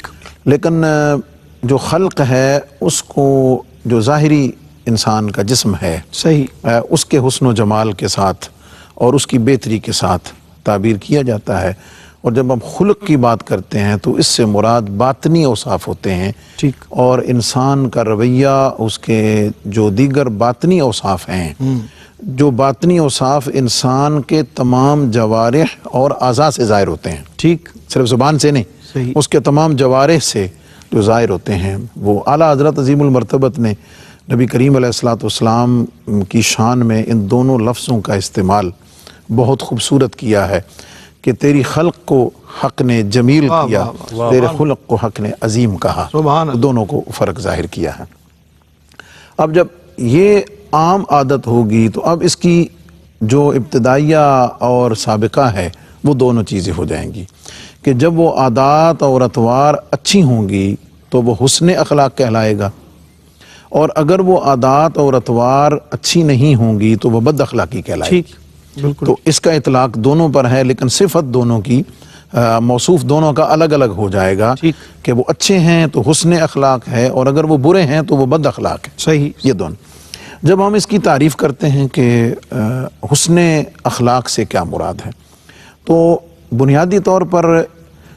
ٹھیک. لیکن جو خلق ہے اس کو جو ظاہری انسان کا جسم ہے صحیح اس کے حسن و جمال کے ساتھ اور اس کی بہتری کے ساتھ تعبیر کیا جاتا ہے. اور جب ہم خلق کی بات کرتے ہیں تو اس سے مراد باطنی اوصاف ہوتے ہیں. ٹھیک. اور انسان کا رویہ، اس کے جو دیگر باطنی اوصاف ہیں، جو باطنی اوصاف انسان کے تمام جوارح اور اعضاء سے ظاہر ہوتے ہیں. ٹھیک. صرف زبان سے نہیں، صحیح. اس کے تمام جوارح سے جو ظاہر ہوتے ہیں، وہ اعلیٰ حضرت عظیم المرتبت نے نبی کریم علیہ السلام کی شان میں ان دونوں لفظوں کا استعمال بہت خوبصورت کیا ہے کہ تیری خلق کو حق نے جمیل کیا، تیرے خلق کو حق نے عظیم کہا. سبحان اللہ. دونوں کو فرق ظاہر کیا ہے. اب جب یہ عام عادت ہوگی تو اب اس کی جو ابتدائیہ اور سابقہ ہے وہ دونوں چیزیں ہو جائیں گی کہ جب وہ عادات اور اطوار اچھی ہوں گی تو وہ حسن اخلاق کہلائے گا، اور اگر وہ عادات اور اطوار اچھی نہیں ہوں گی تو وہ بد اخلاقی کہلائے گی. ٹھیک. بالکل. تو اس کا اطلاق دونوں پر ہے، لیکن صفت دونوں کی موصوف دونوں کا الگ الگ ہو جائے گا کہ وہ اچھے ہیں تو حسن اخلاق ہے، اور اگر وہ برے ہیں تو وہ بد اخلاق ہے. صحیح. یہ دونوں. جب ہم اس کی تعریف کرتے ہیں کہ حسن اخلاق سے کیا مراد ہے، تو بنیادی طور پر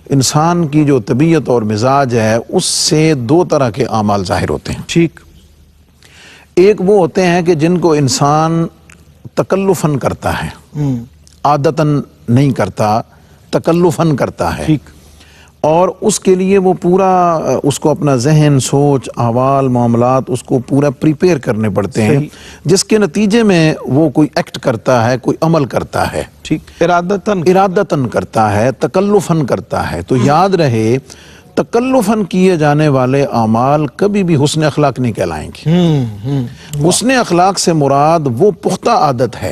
انسان کی جو طبیعت اور مزاج ہے اس سے دو طرح کے اعمال ظاہر ہوتے ہیں. ٹھیک. ایک وہ ہوتے ہیں کہ جن کو انسان تکلفاً کرتا ہے، عادتاً نہیں کرتا، تکلفاً کرتا ہے. ٹھیک. اور اس کے لیے وہ پورا اس کو اپنا ذہن، سوچ، احوال، معاملات اس کو پورا پریپیئر کرنے پڑتے ہیں، جس کے نتیجے میں وہ کوئی ایکٹ کرتا ہے، کوئی عمل کرتا ہے. ٹھیک. ارادتاً کرتا ہے، تکلفاً کرتا ہے. تو یاد رہے تکلفاً کیے جانے والے اعمال کبھی بھی حسن اخلاق نہیں کہلائیں گے. حسن اخلاق سے مراد وہ پختہ عادت ہے،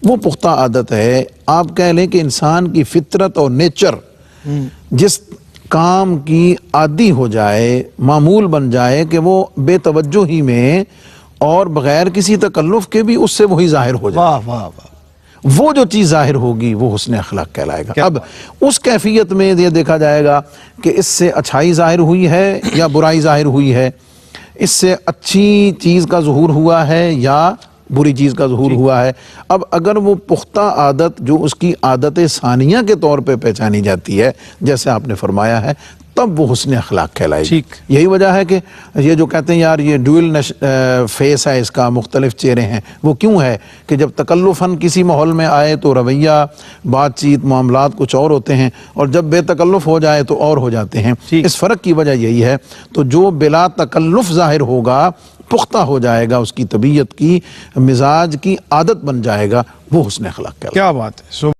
وہ پختہ عادت ہے. آپ کہہ لیں کہ انسان کی فطرت اور نیچر جس کام کی عادی ہو جائے، معمول بن جائے کہ وہ بے توجہی میں اور بغیر کسی تکلف کے بھی اس سے وہی ظاہر ہو جائے. واہ واہ واہ. وہ جو چیز ظاہر ہوگی وہ حسن اخلاق کہلائے گا. اب اس کیفیت میں یہ دیکھا جائے گا کہ اس سے اچھائی ظاہر ہوئی ہے یا برائی ثاہر ہوئی ہے، اس سے اچھی چیز کا ظہور ہوا ہے یا بری چیز کا ظہور ہوا ہے. اب اگر وہ پختہ عادت جو اس کی عادت ثانیہ کے طور پہ پہچانی جاتی ہے جیسے آپ نے فرمایا ہے، تب وہ حسن اخلاق کہلائے گی. یہی وجہ ہے کہ یہ جو کہتے ہیں یار یہ ڈوئل فیس ہے، اس کا مختلف چہرے ہیں، وہ کیوں ہے کہ جب تکلفاً کسی ماحول میں آئے تو رویہ، بات چیت، معاملات کچھ اور ہوتے ہیں، اور جب بے تکلف ہو جائے تو اور ہو جاتے ہیں. اس فرق کی وجہ یہی ہے. تو جو بلا تکلف ظاہر ہوگا، پختہ ہو جائے گا، اس کی طبیعت کی، مزاج کی عادت بن جائے گا، وہ حسن اخلاق کہلائے گا. کیا بات ہے.